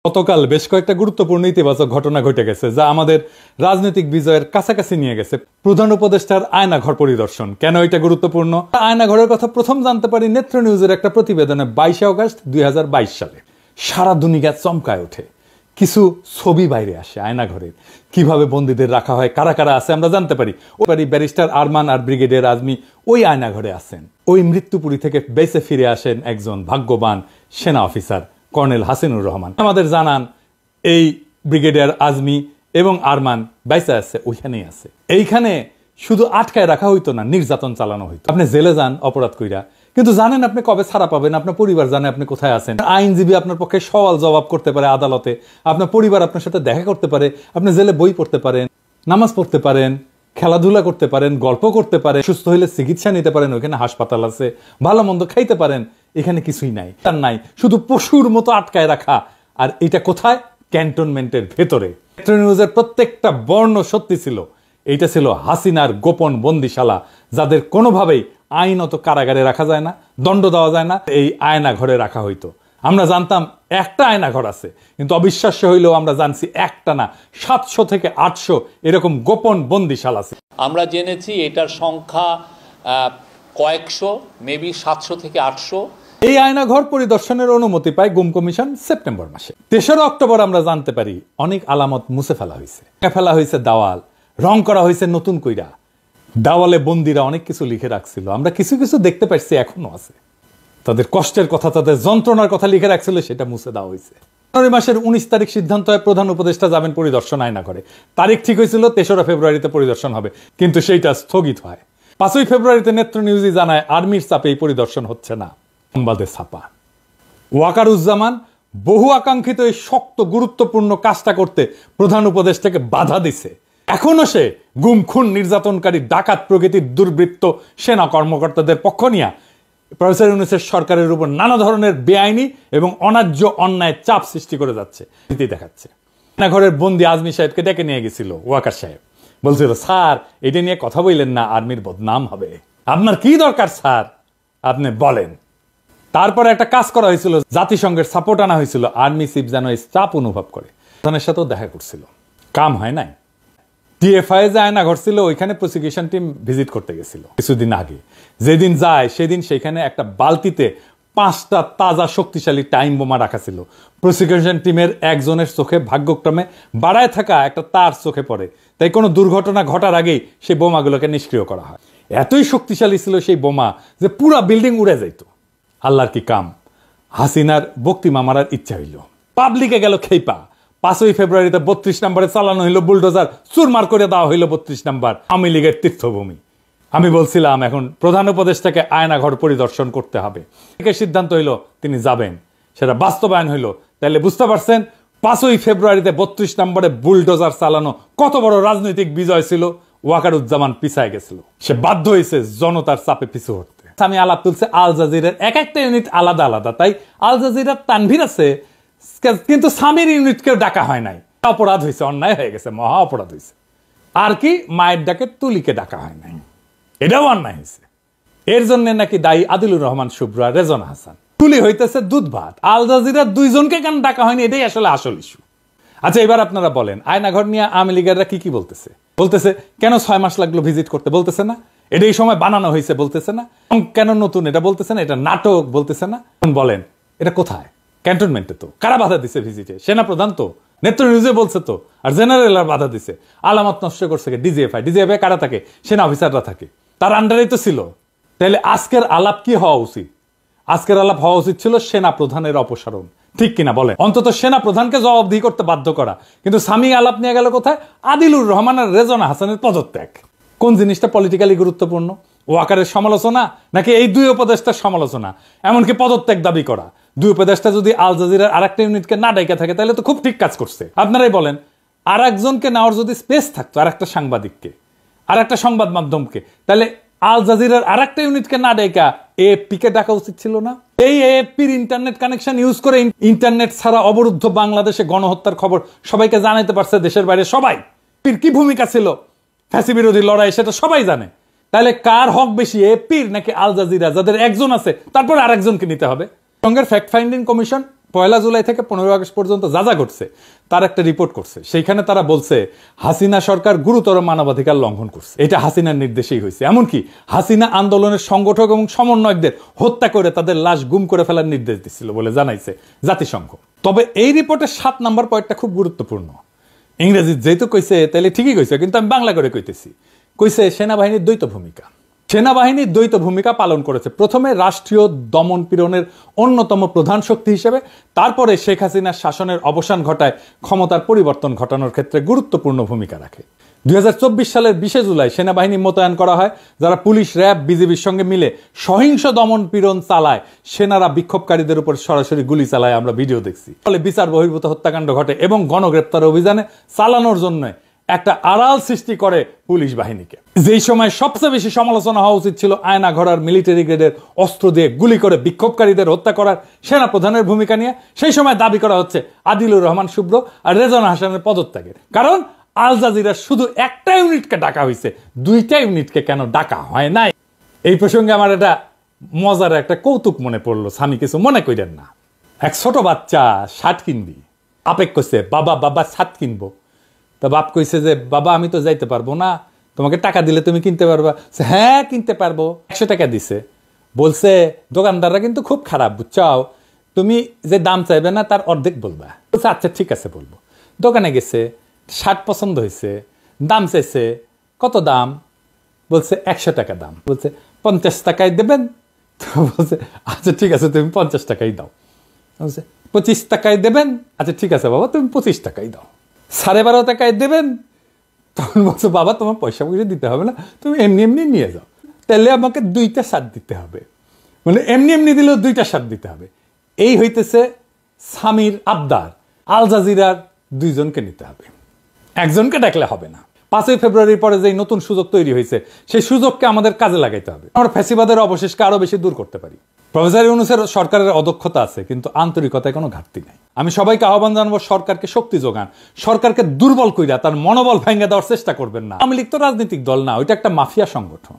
গতকাল বেশ কয়েকটা গুরুত্বপূর্ণ ইতিবাচক ঘটনা ঘটে গেছে যা আমাদের রাজনৈতিক বিজয়ের কাছাকাছি নিয়ে গেছে। প্রধান উপদেষ্টার আয়নাঘর পরিদর্শন। কেন এটা গুরুত্বপূর্ণ? আয়নাঘরের কথা প্রথম জানতে পারি নেত্র নিউজের একটা প্রতিবেদনে 22 আগস্ট 2022 সালে। সারা দুনিয়া চমকায় ওঠে। কিছু ছবি বাইরে আসে আয়নাঘরের, কিভাবে বন্দীদের রাখা হয়, কারা কারা আছে আমরা জানতে পারি। ব্যারিস্টার আরমান আর ব্রিগেডিয়ার আজমি ওই আয়নাঘরে আছেন। ওই মৃত্যুপুরী থেকে বেঁচে ফিরে আসেন একজন ভাগ্যবান সেনা অফিসার কর্নেল হাসিনুর রহমান। আমাদের জানান এই ব্রিগেডিয়ার আজমি এবং আরমান বাইসা আছে, ওইখানেই আছে। এইখানে শুধু আটকায় রাখা হইতো না, নির্যাতন চালানো হইতো। আপনি জেলে যান অপরাধ কইরা, কিন্তু জানেন আপনি কবে ছাড়া পাবেন, আপনার পরিবার জানে আপনি কোথায় আছেন। আইনজীবী আপনার পক্ষে সওয়াল জবাব করতে পারে আদালতে, আপনার পরিবার আপনার সাথে দেখা করতে পারে, আপনি জেলে বই পড়তে পারেন, নামাজ পড়তে পারেন, খেলাধুলা করতে পারেন, গল্প করতে পারেন, সুস্থ হইলে চিকিৎসা নিতে পারেন, ওইখানে হাসপাতাল আছে, ভালো মন্দ খাইতে পারেন। এখানে কিছুই নাই, তার নাই, শুধু পশুর মতো আটকায় রাখা। আর এটা কোথায়? ক্যান্টনমেন্টের ভেতরে। নেত্র নিউজের প্রত্যেকটা বর্ণ সত্যি ছিল। এইটা ছিল হাসিনার গোপন বন্দিশালা, যাদের কোনোভাবেই আইনত কারাগারে রাখা যায় না, দণ্ড দেওয়া যায় না, এই আয়না ঘরে রাখা হইতো। আমরা জানতাম একটা আয়নাঘর আছে, কিন্তু অবিশ্বাস্য হইলেও আমরা জানছি একটা না 700 থেকে 800 এরকম গোপন বন্দিশালা আছে। আমরা জেনেছি এটার সংখ্যা কয়েকশো, মেবি 700 থেকে 800। এই আয়নাঘর পরিদর্শনের অনুমতি পায় গুম কমিশন সেপ্টেম্বর মাসে। 3রা অক্টোবর আমরা জানতে পারি অনেক আলামত মুছে ফেলা হয়েছে। ফেলা হয়েছে দেওয়াল, রং করা হয়েছে নতুন কইরা। দেওয়ালে বন্দীরা অনেক কিছু লিখে রাখছিল, আমরা কিছু কিছু দেখতে পাচ্ছি এখনো আছে। তাদের কষ্টের কথা, তাদের যন্ত্রণার কথা লিখে রাখছিল, সেটা মুছে দেওয়া হয়েছে। জানুয়ারি মাসের 19 তারিখ সিদ্ধান্ত হয় প্রধান উপদেষ্টা যাবেন পরিদর্শন আয়নাঘরে। তারিখ ঠিক হয়েছিল 3রা ফেব্রুয়ারিতে পরিদর্শন হবে, কিন্তু সেইটা স্থগিত হয়। 5ই ফেব্রুয়ারিতে নেত্র নিউজই জানায় আর্মির চাপে এই পরিদর্শন হচ্ছে না। সংবাদের ছাপা। ওয়াকারুজ্জামান বহু আকাঙ্ক্ষিত এই শক্ত গুরুত্বপূর্ণ কাজটা করতে প্রধান উপদেষ্টাকে বাধা দিছে। এখনো সে গুম খুন নির্যাতনকারী ডাকাত প্রকৃতির দুর্বৃত্ত সেনা কর্মকর্তাদের পক্ষ নিয়ে প্রফেসর ইউনূসের সরকারের উপর নানা ধরনের বেআইনি এবং অন্যায্য অন্যায় চাপ সৃষ্টি করে যাচ্ছে দেখাচ্ছে। ঘরের বন্দি আজমি সাহেবকে ডেকে নিয়ে গেছিল ওয়াকার সাহেব, বলছিল স্যার এটা নিয়ে কথা বললেন না, আর্মির বদনাম হবে। আপনার কি দরকার স্যার, আপনি বলেন। তারপরে একটা কাজ করা হয়েছিল, জাতিসংঘের সাপোর্ট আনা হয়েছিল, আর্মি চিফ যেন এই চাপ অনুভব করে। প্রধানের সাথেও দেখা করছিল, কাম হয় নাই। টিএফআই যে আয়নাঘর ছিল ওইখানে প্রসিকিউশন টিম ভিজিট করতে গেছিল কিছুদিন আগে। যেদিন যায় সেদিন সেখানে একটা বালতিতে 5টা তাজা শক্তিশালী টাইম বোমা রাখা ছিল। প্রসিকিউশন টিমের একজনের চোখে ভাগ্যক্রমে বাড়ায় থাকা একটা তার চোখে পড়ে, তাই কোনো দুর্ঘটনা ঘটার আগেই সেই বোমাগুলোকে নিষ্ক্রিয় করা হয়। এতই শক্তিশালী ছিল সেই বোমা যে পুরা বিল্ডিং উড়ে যাইত। আল্লাহর কি কাম, হাসিনার বক্তিমা মারার ইচ্ছা হইল, পাবলিকে গেল খেইপা। 5ই ফেব্রুয়ারিতে 32 নম্বরে চালানো হইল বুলডোজার, চুরমার করে দেওয়া হইল 32 নম্বর আওয়ামী লীগের তীর্থভূমি। আমি বলছিলাম এখন প্রধান উপদেষ্টাকে আয়নাঘর পরিদর্শন করতে হবে। সিদ্ধান্ত হইল তিনি যাবেন, সেটা বাস্তবায়ন হইল। তাহলে বুঝতে পারছেন 5ই ফেব্রুয়ারিতে 32 নম্বরে বুলডোজার চালানো কত বড় রাজনৈতিক বিজয় ছিল। ওয়াকারুজ্জামান পিছায় গেছিল, সে বাধ্য হয়েছে জনতার চাপে পিছু হটতে। আমি আলাপ তুলছে আল জাজিরার এক একটা ইউনিট আলাদা আলাদা, তাই আল জাজিরার তানভীর আছে, কিন্তু সামির ইউনিটকেও ডাকা হয় নাই। অপরাধ হয়েছে, অন্যায় হয়ে গেছে, মহা অপরাধ হয়েছে। আর কি মায়ের ডাকে তুলিকে ডাকা হয় নাই, এটাও অন্যায় হয়েছে। এর জন্য নাকি দায়ী আদিলুর রহমান শুভ্রা, রেজনা হাসান। তুলি হইতেছে দুধ ভাত, আল জাজিরার 2জনকে কেন ডাকা হয়নি, এটাই আসলে আসল ইস্যু। আচ্ছা এবার আপনারা বলেন আয়নাঘর নিয়ে আওয়ামী লীগেররা কি বলতেছে? বলতেছে কেন 6 মাস লাগলো ভিজিট করতে, বলতেছে না এটা এই সময় বানানো হয়েছে, বলতেছে না কেন নতুন, এটা বলতেছে না এটা নাটক, বলতেছে না। বলেন এটা কোথায়? ক্যান্টনমেন্টে তো। কারা বাধা দিছে ভিজিটে? সেনা প্রধান তো, নেত্র নিউজে বলছে তো। আর জেনারেল আর বাধা দিছে, আলামত নষ্ট করছে ডিজিএফআই। ডিজিএফআই কারা থাকে? সেনা অফিসাররা থাকে, তার আন্ডারেই তো ছিল। তাহলে আজকের আলাপ কি হওয়া উচিত? আজকের আলাপ হওয়া উচিত ছিল সেনা প্রধানের অপসারণ, ঠিক কিনা বলেন? অন্তত সেনা প্রধানকে জবাবদিহি করতে বাধ্য করা। কিন্তু স্বামী আলাপ নিয়ে গেল কোথায়? আদিলুর রহমান আর রেজনা হাসানের পদত্যাগ। কোন জিনিসটা পলিটিক্যালি গুরুত্বপূর্ণ? ওয়াকারের সমালোচনা নাকি এই 2 উপদেষ্টার সমালোচনা, এমনকি পদত্যাগ দাবি করা? 2 উপদেষ্টা যদি আল জাজিরার আরেকটা ইউনিটকে না ডাইকা থাকে তাহলে তো খুব ঠিক কাজ করছে। আপনারাই বলেন, আর একজনকে নেওয়ার যদি স্পেস থাকতো, আর একটা সাংবাদিককে, আর একটা সংবাদ মাধ্যমকে, তাহলে আল জাজিরার আরেকটা ইউনিটকে না ডাইকা এএফপি কে ডাকা উচিত ছিল না? এই এএফপির ইন্টারনেট কানেকশন ইউজ করে ইন্টারনেট ছাড়া অবরুদ্ধ বাংলাদেশে গণহত্যার খবর সবাইকে জানাইতে পারছে দেশের বাইরে সবাই। কি ভূমিকা ছিল ফ্যাসি বিরোধী লড়াই সেটা সবাই জানে। তাহলে কার হক বেশি, এএফপির নাকি আল জাজিরা, যাদের একজন আছে তারপর আরেকজনকে নিতে হবে? সঙ্গে ফ্যাক্ট ফাইন্ডিং কমিশন 1 জুলাই থেকে 15 আগস্ট পর্যন্ত যা যা ঘটছে তার একটা রিপোর্ট করছে। সেইখানে তারা বলছে হাসিনা সরকার গুরুতর মানবাধিকার লঙ্ঘন করছে, এটা হাসিনার নির্দেশেই হয়েছে। এমনকি হাসিনা আন্দোলনের সংগঠক এবং সমন্বয়কদের হত্যা করে তাদের লাশ গুম করে ফেলার নির্দেশ দিচ্ছিল বলে জানাইছে জাতিসংঘ। তবে এই রিপোর্টের 7 নম্বর পয়েন্টটা খুব গুরুত্বপূর্ণ। ইংরেজি যেহেতু কইছে তাহলে ঠিকই কইছে, কিন্তু আমি বাংলা করে কইতেছি। কইছে সেনাবাহিনীর দ্বৈত ভূমিকা। সেনাবাহিনী দ্বৈত ভূমিকা পালন করেছে। প্রথমে রাষ্ট্রীয় দমন পীড়নের অন্যতম প্রধান শক্তি হিসেবে, তারপরে শেখ হাসিনার শাসনের অবসান ঘটায় ক্ষমতার পরিবর্তন ঘটানোর ক্ষেত্রে গুরুত্বপূর্ণ ভূমিকা রাখে। 2024 সালের 20 জুলাই সেনাবাহিনী মোতায়েন করা হয়, যারা পুলিশ, র্যাব, বিজিবির সঙ্গে মিলে সহিংস দমন পীড়ন চালায়। সেনারা বিক্ষোভকারীদের উপর সরাসরি গুলি চালায়, আমরা ভিডিও দেখছি। ফলে বিচার বহির্ভূত হত্যাকাণ্ড ঘটে এবং গণগ্রেপ্তার অভিযানে চালানোর জন্য একটা আড়াল সৃষ্টি করে পুলিশ বাহিনীকে। যেই সময় সবচেয়ে বেশি সমালোচনা হওয়া উচিত ছিল আয়না ঘরার মিলিটারি গ্রেডের অস্ত্র দিয়ে গুলি করে বিক্ষোভকারীদের হত্যা করার সেনা প্রধানের ভূমিকা নিয়ে, সেই সময় দাবি করা হচ্ছে আদিলুর রহমান শুভ্র আর রেজওয়ান হাসানের পদত্যাগের। কারণ আল জাজিরা শুধু একটা ইউনিটকে ডাকা হয়েছে, 2টা ইউনিটকে কেন ডাকা হয় নাই? এই প্রসঙ্গে আমার একটা মজার একটা কৌতুক মনে পড়লো, স্বামী কিছু মনে করেন না। এক ছোট বাচ্চা শার্ট কিনবি, আবেগ করছে বাবা বাবা শার্ট কিনবো। তা বাপ কইছে যে বাবা আমি তো যাইতে পারবো না, তোমাকে টাকা দিলে তুমি কিনতে পারবা। হ্যাঁ কিনতে পারবো। 100 টাকা দিছে। বলছে দোকানদাররা কিন্তু খুব খারাপ, বুঝছাও, তুমি যে দাম চাইবে না তার অর্ধেক বলবা। বলছে আচ্ছা ঠিক আছে বলবো। দোকানে গেছে, শার্ট পছন্দ হয়েছে, দাম চাইছে। কত দাম? বলছে 100 টাকা দাম। বলছে 50 টাকায় দেবেন? বলছে আচ্ছা ঠিক আছে তুমি 50 টাকাই দাও। বলছে 25 টাকায় দেবেন? আচ্ছা ঠিক আছে বাবা তুমি 25 টাকাই দাও। 12.5 টাকায় দেবেন? তখন বলছো বাবা তোমার পয়সা দিতে হবে না, তুমি এমনি এমনি নিয়ে যাও। তাহলে আমাকে 2টা শার্ট দিতে হবে, মানে এমনি এমনি দিলেও 2টা শার্ট দিতে হবে। এই হইতেছে স্বামীর আবদার। আল জাজিরার 2 জনকে নিতে হবে, একজনকে ডাকলে হবে না। 5ই ফেব্রুয়ারির পরে যে নতুন সুযোগ তৈরি হয়েছে, সেই সুযোগকে আমাদের কাজে লাগাইতে হবে। আমরা ফ্যাসিবাদের অবশেষকে আরো বেশি দূর করতে পারি। প্রফেসর ইউনূসের সরকারের অদক্ষতা আছে, কিন্তু আন্তরিকতায় কোনো ঘাটতি নাই। আমি সবাইকে আহ্বান জানাবো সরকারকে শক্তি যোগান, সরকারকে দুর্বল কইরা তার মনোবল ভেঙে দেওয়ার চেষ্টা করবেন না। আওয়ামী লীগ তো রাজনৈতিক দল না, ওইটা একটা মাফিয়া সংগঠন।